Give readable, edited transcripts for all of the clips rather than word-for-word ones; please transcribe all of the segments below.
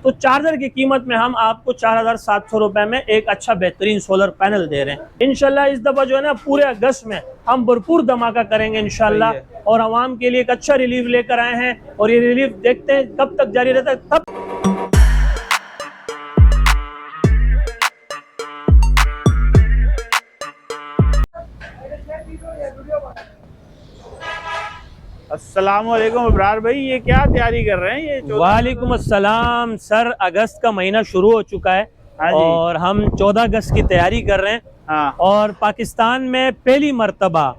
तो चार्जर की कीमत में हम आपको 4,700 रुपए में एक अच्छा बेहतरीन सोलर पैनल दे रहे हैं। इंशाल्लाह इस दफा जो है ना पूरे अगस्त में हम भरपूर धमाका करेंगे इंशाल्लाह, और आवाम के लिए एक अच्छा रिलीफ लेकर आए हैं, और ये रिलीफ देखते हैं कब तक जारी रहता है। तब अस्सलाम वालेकुम इब्रार भाई, ये क्या तैयारी कर रहे हैं? ये वालेकुम अस्सलाम सर, अगस्त का महीना शुरू हो चुका है और हम 14 अगस्त की तैयारी कर रहे हैं। और पाकिस्तान में पहली मर्तबा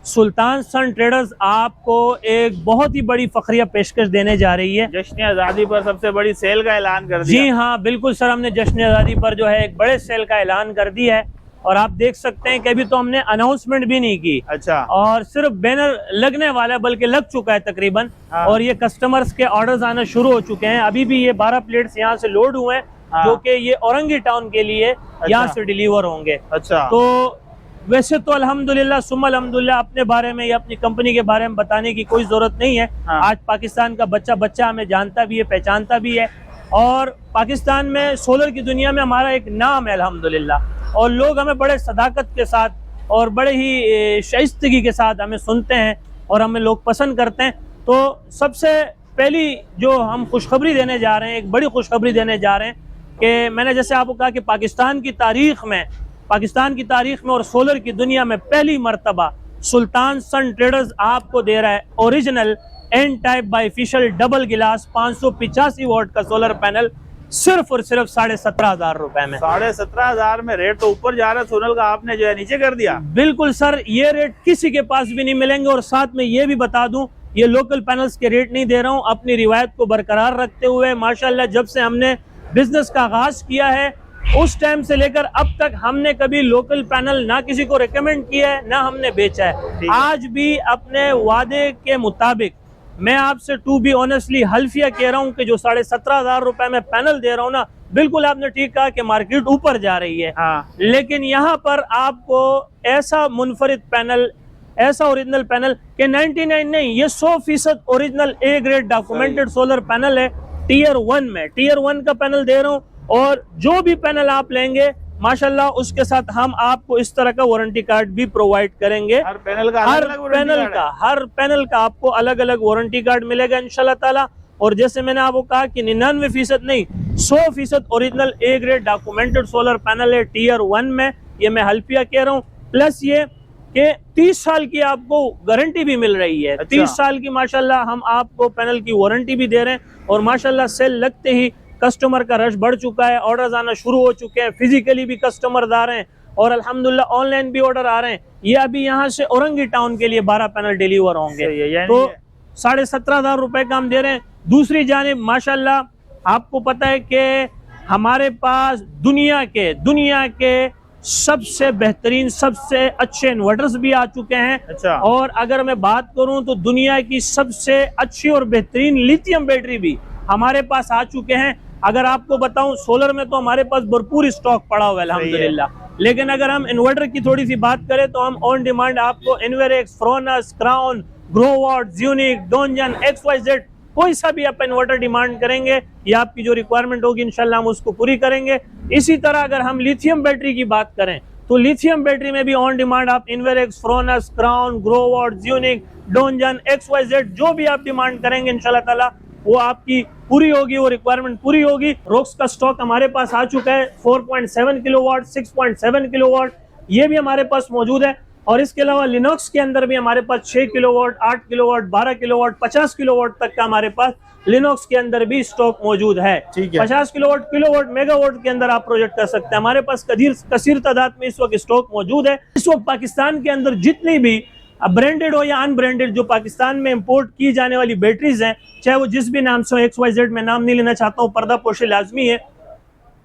सुल्तान सन ट्रेडर्स आपको एक बहुत ही बड़ी फखरिया पेशकश देने जा रही है। जश्न आज़ादी पर सबसे बड़ी सेल का ऐलान कर दिया। जी हाँ बिल्कुल सर, हमने जश्न आज़ादी पर जो है एक बड़े सेल का ऐलान कर दिया है, और आप देख सकते हैं कि अभी तो हमने अनाउंसमेंट भी नहीं की। अच्छा। और सिर्फ बैनर लगने वाला है, बल्कि लग चुका है तकरीबन। और ये कस्टमर्स के ऑर्डर्स आना शुरू हो चुके हैं। अभी भी ये 12 प्लेट्स यहाँ से लोड हुए हैं, जो कि ये औरंगी टाउन के लिए यहाँ से डिलीवर होंगे। अच्छा। तो वैसे तो अल्हम्दुलिल्लाह सुम्मा अल्हम्दुलिल्लाह अपने बारे में या अपनी कंपनी के बारे में बताने की कोई जरूरत नहीं है। आज पाकिस्तान का बच्चा बच्चा हमें जानता भी है, पहचानता भी है, और पाकिस्तान में सोलर की दुनिया में हमारा एक नाम है अल्हम्दुलिल्लाह। और लोग हमें बड़े सदाकत के साथ और बड़े ही शाइस्तगी के साथ हमें सुनते हैं, और हमें लोग पसंद करते हैं। तो सबसे पहली जो हम खुशखबरी देने जा रहे हैं, एक बड़ी खुशखबरी देने जा रहे हैं कि मैंने जैसे आपको कहा कि पाकिस्तान की तारीख में और सोलर की दुनिया में पहली मर्तबा सुल्तान सन ट्रेडर्स आपको दे रहा है original N type bifacial double glass 585 volt का सोलर पैनल सिर्फ और सिर्फ 17,500 रुपए में। 17,500 में? रेट तो ऊपर जा रहा है सोनल का, आपने जो है नीचे कर दिया। बिल्कुल सर, ये रेट किसी के पास भी नहीं मिलेंगे। और साथ में ये भी बता दूं, ये लोकल पैनल्स के रेट नहीं दे रहा हूं, अपनी रिवायत को बरकरार रखते हुए माशाल्लाह जब से हमने बिजनेस का आगाज किया है उस टाइम से लेकर अब तक हमने कभी लोकल पैनल ना किसी को रिकमेंड किया है, ना हमने बेचा है। आज भी अपने वादे के मुताबिक मैं आपसे टू बी ऑनेस्टली हल्फिया कह रहा हूं कि जो 17,500 रुपए में पैनल दे रहा हूं ना, बिल्कुल आपने ठीक कहा कि मार्केट ऊपर जा रही है। लेकिन यहाँ पर आपको ऐसा मुनफरिद पैनल, ऐसा ओरिजिनल पैनल के 99 नहीं, ये 100% original A grade documented solar panel है। टियर 1 में, टियर 1 का पैनल दे रहा हूँ, और जो भी पैनल आप लेंगे माशाल्लाह उसके साथ हम आपको इस तरह का वारंटी कार्ड भी प्रोवाइड करेंगे। हर पैनल का हर पैनल का आपको अलग अलग वारंटी कार्ड मिलेगा इंशाल्लाह ताला। और जैसे मैंने आपको कहा कि 99% नहीं, 100% original A grade documented solar panel है टियर 1 में। ये मैं हल्फिया कह रहा हूँ। प्लस ये कि 30 साल की आपको गारंटी भी मिल रही है। 30 साल की माशाल्लाह हम आपको पैनल की वारंटी भी दे रहे हैं। और माशाल्लाह सेल लगते ही कस्टमर का रश बढ़ चुका है, ऑर्डर्स आना शुरू हो चुके हैं, फिजिकली भी कस्टमर्स आ रहे हैं, और अल्हम्दुलिल्लाह ऑनलाइन भी ऑर्डर आ रहे हैं। ये अभी यहाँ से औरंगी टाउन के लिए 12 पैनल डिलीवर होंगे। तो 17,500 रुपए का हम दे रहे हैं। दूसरी जानिब माशाल्लाह आपको पता है कि हमारे पास दुनिया के सबसे बेहतरीन, सबसे अच्छे इन्वर्टर्स भी आ चुके हैं। और अगर मैं बात करूं तो दुनिया की सबसे अच्छी और बेहतरीन लिथियम बैटरी भी हमारे पास आ चुके हैं। अगर आपको बताऊं, सोलर में तो हमारे पास भरपूर स्टॉक पड़ा हुआ है अल्हम्दुलिल्लाह। लेकिन अगर हम इन्वर्टर की थोड़ी सी बात करें तो हम ऑन डिमांड आपको इन्वेरेक्स, फ्रोनस, क्राउन, ग्रोवॉट, ज़्यूनिक, डोंजन, XYZ कोई सा भी आप इन्वर्टर डिमांड करेंगे या आपकी जो रिक्वायरमेंट होगी इंशाल्लाह हम उसको पूरी करेंगे। इसी तरह अगर हम लिथियम बैटरी की बात करें तो लिथियम बैटरी में भी ऑन डिमांड आप इन्वेरेक्स, फ्रोनस, क्राउन, ग्रोवॉट, ज़्यूनिक, डोंजन, XYZ जो भी आप डिमांड करेंगे इंशाल्लाह ताला वो आपकी पूरी होगी, वो रिक्वायरमेंट पूरी होगी। रोक्स का स्टॉक हमारे पास आ चुका है 4.7 किलोवाट, 6.7 किलोवाट, ये भी हमारे पास मौजूद है। और इसके अलावा लिनॉक्स के अंदर भी हमारे पास 6 किलोवाट, 8 किलोवाट, 12 किलोवाट, 50 किलोवाट तक का हमारे पास लिनॉक्स के अंदर भी स्टॉक मौजूद है। 50 किलोवाट, मेगावाट के अंदर आप प्रोजेक्ट कर सकते हैं। हमारे पास कसीर तादाद में इस वक्त स्टॉक मौजूद है। इस वक्त पाकिस्तान के अंदर जितनी भी ब्रांडेड हो या अनब्रांडेड जो पाकिस्तान में इंपोर्ट की जाने वाली बैटरीज हैं, चाहे वो जिस भी नाम से हो, XYZ में नाम नहीं लेना चाहता हूँ, पर्दा पोशी लाजमी है,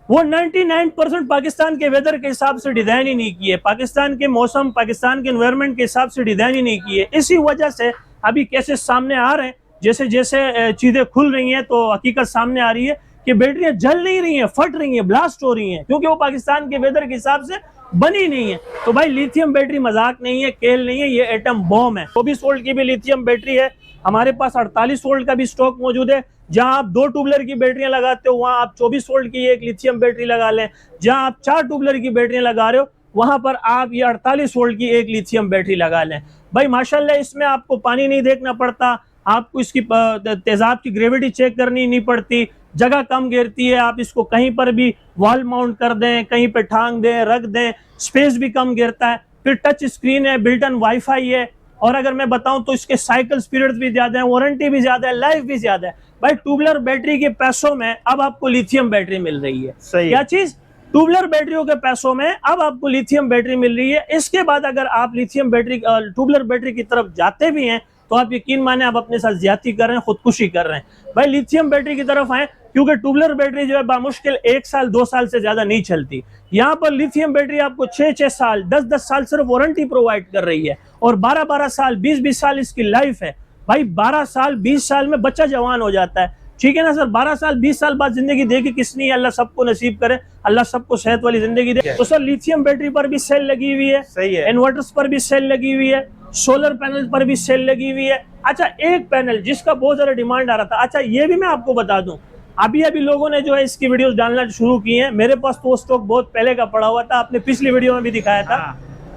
वो 99% पाकिस्तान के वेदर के हिसाब से डिजाइन ही नहीं की है, पाकिस्तान के मौसम, पाकिस्तान के एनवायरनमेंट के हिसाब से डिजाइन ही नहीं की है। इसी वजह से अभी केसेस सामने आ रहे हैं, जैसे जैसे चीजें खुल रही हैं तो हकीकत सामने आ रही है कि बैटरियां जल नहीं रही हैं, फट रही हैं, ब्लास्ट हो रही हैं, क्योंकि वो पाकिस्तान के वेदर के हिसाब से बनी नहीं है। तो भाई लिथियम बैटरी मजाक नहीं है, खेल नहीं है, ये एटम बॉम्ब है। 24 वोल्ट की भी लिथियम बैटरी है हमारे पास, 48 वोल्ट का भी स्टॉक मौजूद है, जहां आप 2 ट्यूबलर की बैटरियां लगाते हो वहां आप 24 वोल्ट की एक लिथियम बैटरी लगा लें, जहां आप 4 ट्यूबलर की बैटरियां लगा रहे हो वहां पर आप ये 48 वोल्ट की एक लिथियम बैटरी लगा लें। भाई माशाल्लाह इसमें आपको पानी नहीं देखना पड़ता, आपको इसकी तेजाब की ग्रेविटी चेक करनी नहीं पड़ती, जगह कम घेरती है, आप इसको कहीं पर भी वॉल माउंट कर दें, कहीं पे टांग दें, रख दें, स्पेस भी कम घेरता है। फिर टच स्क्रीन है, बिल्ट इन वाईफाई है, और अगर मैं बताऊं तो इसके साइकिल पीरियड भी ज्यादा है, वारंटी भी ज्यादा है, लाइफ भी ज्यादा है। भाई ट्यूबलर बैटरी के पैसों में अब आपको लिथियम बैटरी मिल रही है। सही क्या चीज? ट्यूबलर बैटरियों के पैसों में अब आपको लिथियम बैटरी मिल रही है। इसके बाद अगर आप लिथियम बैटरी ट्यूबलर बैटरी की तरफ जाते भी हैं तो आप यकीन माने आप अपने साथ ज्यादती कर रहे हैं, खुदकुशी कर रहे हैं। भाई लिथियम बैटरी की तरफ आए, क्योंकि ट्यूबलर बैटरी जो है बामुश्किल 1 साल 2 साल से ज्यादा नहीं चलती। यहाँ पर लिथियम बैटरी आपको 6-6 साल 10-10 साल सिर्फ वारंटी प्रोवाइड कर रही है, और 12-12 साल 20-20 साल इसकी लाइफ है। भाई 12 साल 20 साल में बच्चा जवान हो जाता है, ठीक है ना सर। 12 साल 20 साल बाद जिंदगी देखी किसने है, अल्लाह सबको नसीब करे, अल्लाह सबको सेहत वाली जिंदगी दे। तो सर लिथियम बैटरी पर भी सेल लगी हुई है, सही है, इन्वर्टर्स पर भी सेल लगी हुई है, सोलर पैनल पर भी सेल लगी हुई है। अच्छा एक पैनल जिसका बहुत ज्यादा डिमांड आ रहा था, अच्छा ये भी मैं आपको बता दूं, अभी लोगों ने जो है इसकी वीडियोस डालना शुरू की हैं। मेरे पास तो स्टॉक बहुत पहले का पड़ा हुआ था, आपने पिछली वीडियो में भी दिखाया था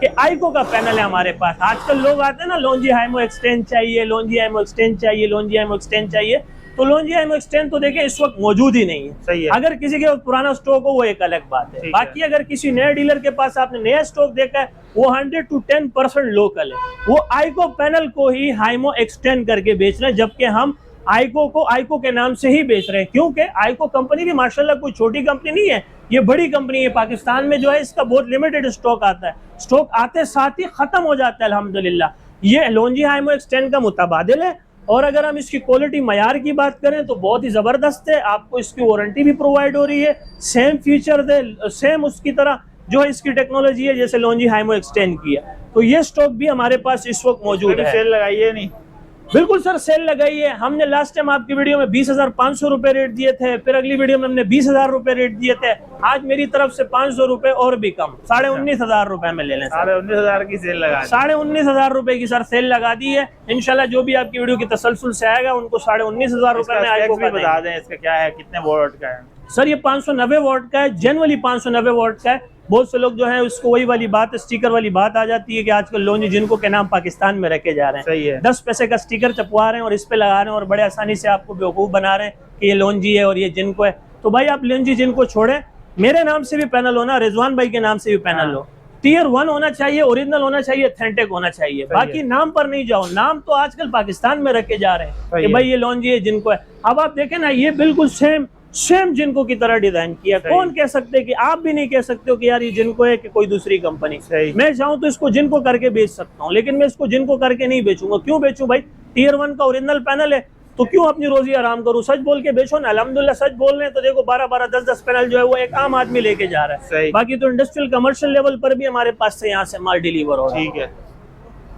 कि आइको का पैनल है हमारे पास। आजकल लोग आते हैं ना, लोंजी हाइमो एक्सटेंड चाहिए, लोंजी हाइमो एक्सटेंड चाहिए, लोंजी हाइमो एक्सटेंड चाहिए, तो लोंजी हाइमो एक्सटेंड तो देखें इस वक्त मौजूद ही नहीं है। सही है। अगर किसी के पुराना स्टॉक हो वो एक अलग बात है, बाकी अगर किसी नए डीलर के पास आपने नया स्टॉक देखा है वो 100 to 10% लोकल है, वो आइको पैनल को ही हाइमो एक्सटेंड करके बेच रहे हैं, जबकि हम आइको को आइको के नाम से ही बेच रहे हैं। क्योंकि आइको कंपनी भी माशाल्लाह कोई छोटी कंपनी नहीं है, ये बड़ी कंपनी है। पाकिस्तान में जो है इसका बहुत लिमिटेड स्टॉक आता है, स्टॉक आते साथ ही खत्म हो जाता है अल्हम्दुलिल्लाह। ये लोंजी हाइमो एक्सटेंड का मुताबादिल है, और अगर हम इसकी क्वालिटी मयार की बात करें तो बहुत ही जबरदस्त है। आपको इसकी वारंटी भी प्रोवाइड हो रही है, सेम फीचर है, सेम उसकी तरह जो है इसकी टेक्नोलॉजी है जैसे लोंजी हाइमो एक्सटेंड की है। तो ये स्टॉक भी हमारे पास इस वक्त मौजूद है। सेल लगाइए नहीं? बिल्कुल सर सेल लगाई है। हमने लास्ट टाइम आपकी वीडियो में 20,500 रुपए रेट दिए थे, फिर अगली वीडियो में हमने 20,000 रुपए रेट दिए थे। आज मेरी तरफ से 500 रुपए और भी कम, 19,500 रुपए में ले लें। 19,500 की सेल लगा, 19,500 रुपए की सर सेल लगा दी है। इंशाल्लाह जो भी आपकी वीडियो की तसलसल से आएगा उनको 19,500 रुपए में आइको का बता दें इसका क्या है, कितने वोल्ट का है? सर ये 590 वॉट का है, जनरली 590 वॉट का है। बहुत से लोग जो है उसको वही वाली बात, स्टिकर वाली बात आ जाती है कि आजकल लोंजी जिनको के नाम पाकिस्तान में रखे जा रहे हैं। सही है। 10 पैसे का स्टिकर छपवा रहे हैं और इस पे लगा रहे हैं और बड़े आसानी से आपको बेवकूफ बना रहे हैं कि ये लोंजी है और ये जिनको है। तो भाई आप लोंजी जिनको छोड़े, मेरे नाम से भी पैनल हो ना, रिजवान भाई के नाम से भी पैनल हो, टियर 1 होना चाहिए, ओरिजिनल होना चाहिए, ऑथेंटिक होना चाहिए। बाकी नाम पर नहीं जाओ, नाम तो आजकल पाकिस्तान में रखे जा रहे हैं कि भाई ये लोंजी है जिनको है। अब आप देखें ना, ये बिल्कुल सेम जिनको की तरह डिजाइन किया। कौन कह सकते कि आप भी नहीं कह सकते हो कि यार ये जिनको है कि कोई दूसरी कंपनी। मैं चाहूँ तो इसको जिनको करके बेच सकता हूँ, लेकिन मैं इसको जिनको करके नहीं बेचूंगा। क्यों बेचूं भाई? टियर 1 का ओरिजिनल पैनल है तो क्यों अपनी रोजी आराम करूं? सच बोल के बेचो ना। अल्हम्दुलिल्लाह सच बोल रहे हैं तो देखो 12-12 10-10 पैनल जो है वो एक आम आदमी लेके जा रहा है। बाकी तो इंडस्ट्रियल कमर्शियल लेवल पर भी हमारे पास से यहाँ से माल डिलीवर हो रहा है। ठीक है।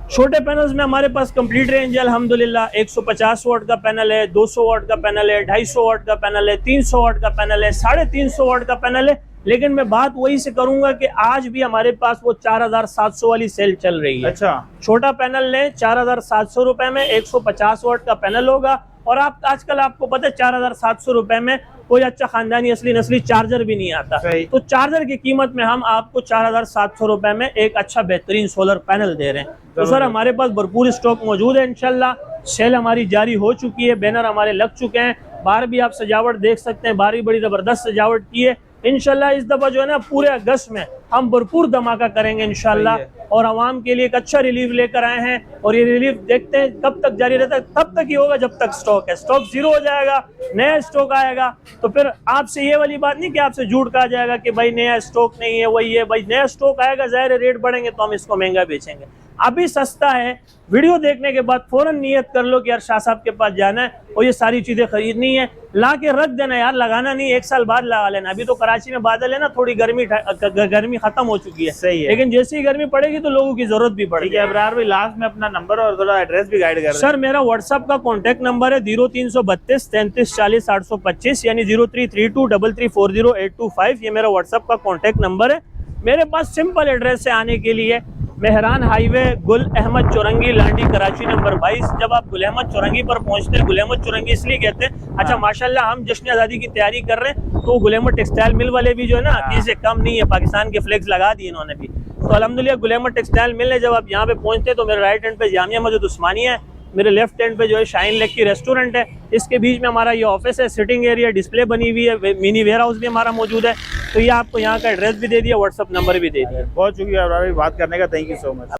छोटे पैनल्स में हमारे पास कंप्लीट रेंज है अल्हम्दुलिल्लाह। 150 वाट का पैनल है, 200 वाट का पैनल है, 250 वाट का पैनल है, 300 वाट का पैनल है, 350 वाट का पैनल है। लेकिन मैं बात वही से करूंगा कि आज भी हमारे पास वो 4,700 वाली सेल चल रही है। अच्छा। छोटा पैनल लें 4,700 रुपए में 150 वाट का पैनल होगा। और आप आजकल आपको पता है 4,700 रुपए में कोई अच्छा खानदानी असली नस्ली चार्जर भी नहीं आता। तो चार्जर की कीमत में हम आपको 4,700 रुपए में एक अच्छा बेहतरीन सोलर पैनल दे रहे हैं। तो सर हमारे पास भरपूर स्टॉक मौजूद है इंशाल्लाह। सेल हमारी जारी हो चुकी है, बैनर हमारे लग चुके हैं, बाहर भी आप सजावट देख सकते हैं, बाहर भी बड़ी जबरदस्त सजावट की है। इंशाल्लाह इस दफा जो है ना पूरे अगस्त में हम भरपूर धमाका करेंगे इंशाल्लाह, और आवाम के लिए एक अच्छा रिलीफ लेकर आए हैं। और ये रिलीफ देखते हैं कब तक जारी रहता है, तब तक ही होगा जब तक स्टॉक है। स्टॉक जीरो हो जाएगा, नया स्टॉक आएगा तो फिर आपसे ये वाली बात नहीं कि आपसे झूठ कहा जाएगा कि भाई नया स्टॉक नहीं है, वही है। भाई नया स्टॉक आएगा, जाहिर रेट बढ़ेंगे तो हम इसको महंगा बेचेंगे। अभी सस्ता है, वीडियो देखने के बाद फौरन नियत कर लो कि यार शाह साहब के पास जाना है और ये सारी चीजें खरीदनी है, ला के रख देना यार, लगाना नहीं, 1 साल बाद लगा लेना। अभी तो कराची में बादल है ना, थोड़ी गर्मी खत्म हो चुकी है। सही है। लेकिन जैसे ही गर्मी पड़ेगी तो लोगों की जरूरत भी पड़ेगी। अब्रार भाई लास्ट में अपना नंबर और थोड़ा एड्रेस भी गाइड कर। सर मेरा व्हाट्सएप का कॉन्टेक्ट नंबर है 0332 33 40 825, यानी 0332 3340 825। ये मेरा व्हाट्सएप का कॉन्टेक्ट नंबर है। मेरे पास सिंपल एड्रेस से आने के लिए मेहरान हाईवे गुल अहमद चौरंगी लांडी कराची नंबर 22। जब आप गुल अहमद चौरंगी पर पहुंचते हैं, गुल अहमद चौरंगी इसलिए कहते हैं, अच्छा माशाल्लाह हम जश्न आज़ादी की तैयारी कर रहे हैं तो गुल अहमद टेक्सटाइल मिल वाले भी जो है ना किसी से कम नहीं है, पाकिस्तान के फ्लैग्स लगा दिए इन्होंने भी। तो अल्हम्दुलिल्लाह गुल अहमद टेक्सटाइल मिल है। जब आप यहाँ पे पहुंचते हैं तो मेरे राइट हैंड पे जामिया मस्जिद उस्मानिया है, मेरे लेफ्ट हैंड पे जो है शाइन लेक की रेस्टोरेंट है, इसके बीच में हमारा ये ऑफिस है, सिटिंग एरिया, डिस्प्ले बनी हुई है, मिनी वेयर हाउस भी हमारा मौजूद है। तो ये आपको यहाँ का एड्रेस भी दे दिया, व्हाट्सअप नंबर भी दे दिया। बहुत शुक्रिया अबरार भाई बात करने का, थैंक यू सो मच।